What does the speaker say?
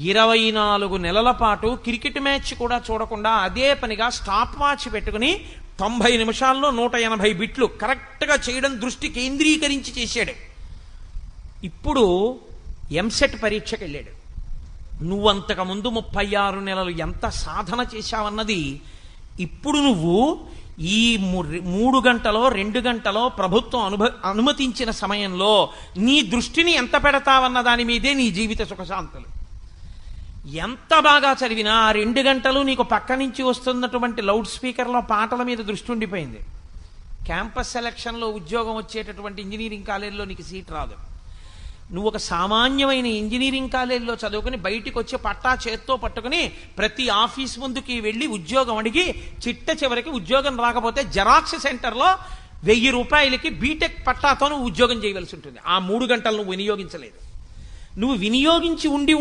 24 నెలల పాటు cricket match కూడా చూడకుండా అదే పనిగా స్టాప్ వాచ్ పెట్టుకుని 90 నిమిషాల్లో 180 బిట్లు కరెక్ట్గా చేయడం దృష్టి కేంద్రీకరించి చేశాడు. ఇప్పుడు ఎంసెట్ పరీక్షకి వెళ్ళాడు. నువ్వంతకుముందు 36 నెలలు ఎంత సాధన చేశావన్నది ఇప్పుడు నువ్వు ఈ 3 గంటలో 2 గంటలో ప్రభుత్వం అనుమతించిన సమయంలో నీ దృష్టిని ఎంత పెడతావన్న దాని మీదే నీ జీవిత సుఖశాంతులు. ఎంత బాగా చదివినా 2 గంటలు నీకు పక్క నుంచి వస్తున్నటువంటి లౌడ్ స్పీకర్లో పాటల మీద దృష్టి ఉండిపోయింది. క్యాంపస్ సెలక్షన్లో ఉద్యోగం వచ్చేటటువంటి ఇంజనీరింగ్ కాలేజీలో నీకు సీట్ రాదు. నువ్వు ఒక సామాన్యమైన ఇంజనీరింగ్ కాలేజీలో చదువుకుని బయటికి వచ్చి పట్టా చేత్తో పట్టుకుని ప్రతి ఆఫీస్ ముందుకి వెళ్ళి ఉద్యోగం అడిగి చివరికి ఉద్యోగం రాకపోతే జెరాక్స్ సెంటర్లో 1000 రూపాయలకి బీటెక్ పట్టాతో నువ్వు ఉద్యోగం చేయవలసి ఉంటుంది. ఆ 3 గంటలు నువ్వు వినియోగించలేదు. నువ్వు వినియోగించి ఉండి